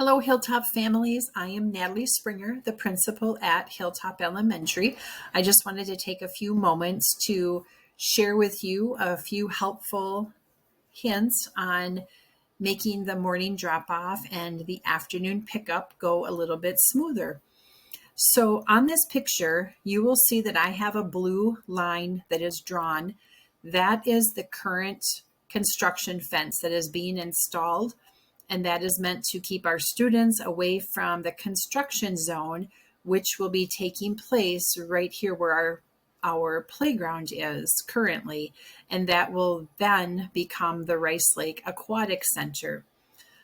Hello, Hilltop families. I am Natalie Springer, the principal at Hilltop Elementary. I just wanted to take a few moments to share with you a few helpful hints on making the morning drop off and the afternoon pickup go a little bit smoother. So on this picture, you will see that I have a blue line that is drawn. That is the current construction fence that is being installed, and that is meant to keep our students away from the construction zone, which will be taking place right here where our playground is currently, and that will then become the Rice Lake Aquatic Center.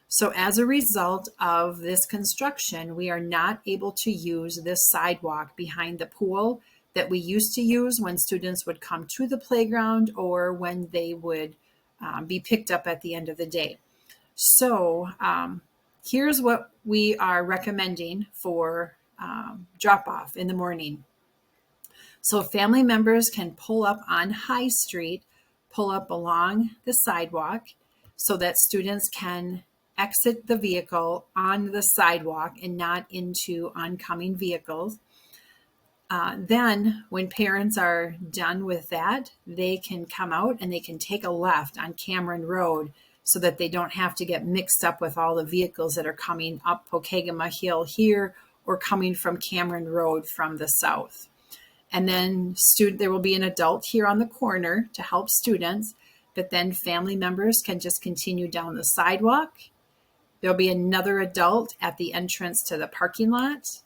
So as a result of this construction, we are not able to use this sidewalk behind the pool that we used to use when students would come to the playground or when they would be picked up at the end of the day. So here's what we are recommending for drop off in the morning. So family members can pull up on High Street, pull up along the sidewalk so that students can exit the vehicle on the sidewalk and not into oncoming vehicles. Then when parents are done with that, they can come out and they can take a left on Cameron Road so that they don't have to get mixed up with all the vehicles that are coming up Pokegama Hill here or coming from Cameron Road from the south. And then there will be an adult here on the corner to help students, but then family members can just continue down the sidewalk. There'll be another adult at the entrance to the parking lot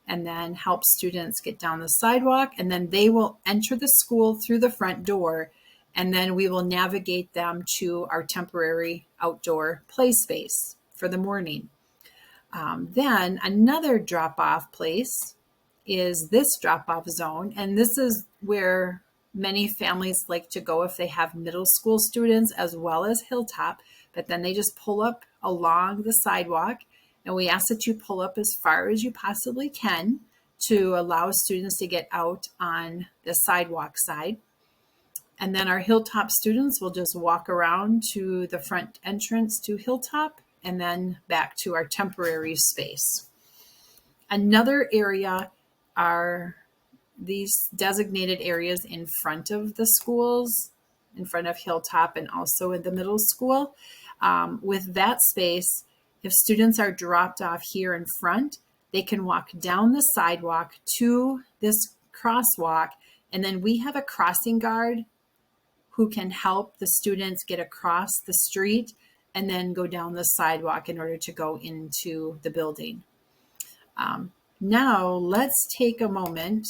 and then help students get down the sidewalk. And then they will enter the school through the front door, and then we will navigate them to our temporary outdoor play space for the morning. Then another drop-off place is this drop-off zone, and this is where many families like to go if they have middle school students as well as Hilltop, but then they just pull up along the sidewalk, and we ask that you pull up as far as you possibly can to allow students to get out on the sidewalk side. And then our Hilltop students will just walk around to the front entrance to Hilltop and then back to our temporary space. Another area are these designated areas in front of the schools, in front of Hilltop and also in the middle school. With that space, if students are dropped off here in front, they can walk down the sidewalk to this crosswalk, and then we have a crossing guard who can help the students get across the street and then go down the sidewalk in order to go into the building. Now let's take a moment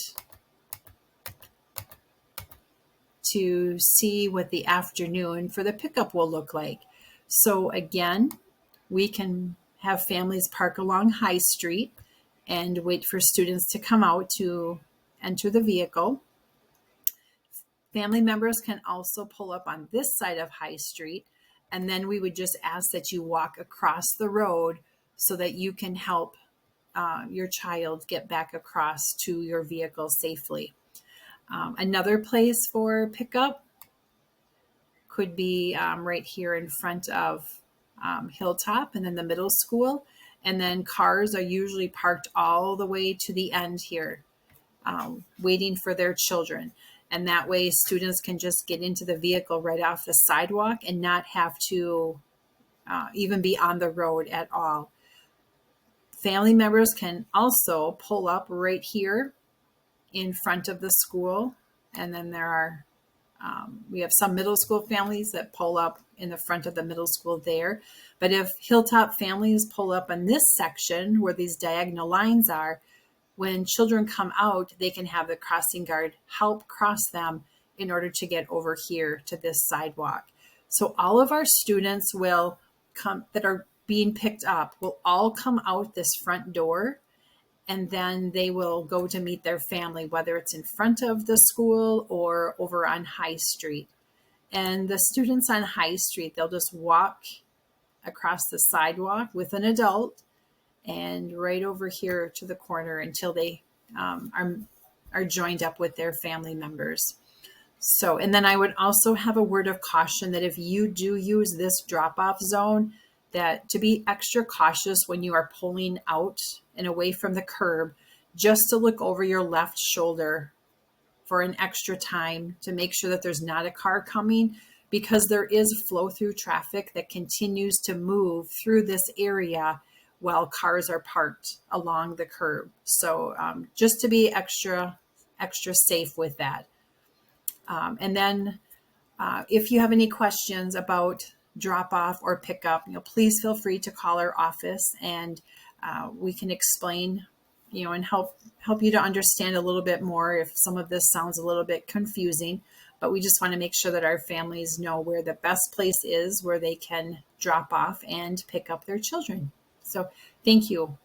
to see what the afternoon for the pickup will look like. So again, we can have families park along High Street and wait for students to come out to enter the vehicle. Family members can also pull up on this side of High Street, and then we would just ask that you walk across the road so that you can help your child get back across to your vehicle safely. Another place for pickup could be right here in front of Hilltop and then the middle school. And then cars are usually parked all the way to the end here, waiting for their children. And that way students can just get into the vehicle right off the sidewalk and not have to even be on the road at all. Family members can also pull up right here in front of the school. And then we have some middle school families that pull up in the front of the middle school there. But if Hilltop families pull up on this section where these diagonal lines are, when children come out, they can have the crossing guard help cross them in order to get over here to this sidewalk. So all of our students will come that are being picked up will all come out this front door, and then they will go to meet their family, whether it's in front of the school or over on High Street. And the students on High Street, they'll just walk across the sidewalk with an adult and right over here to the corner until they are joined up with their family members. So, and then I would also have a word of caution that if you do use this drop-off zone, that to be extra cautious when you are pulling out and away from the curb, just to look over your left shoulder for an extra time to make sure that there's not a car coming, because there is flow through traffic that continues to move through this area while cars are parked along the curb. So just to be extra safe with that. And then if you have any questions about drop off or pickup, please feel free to call our office, and we can explain, and help you to understand a little bit more if some of this sounds a little bit confusing. But we just want to make sure that our families know where the best place is where they can drop off and pick up their children. So thank you.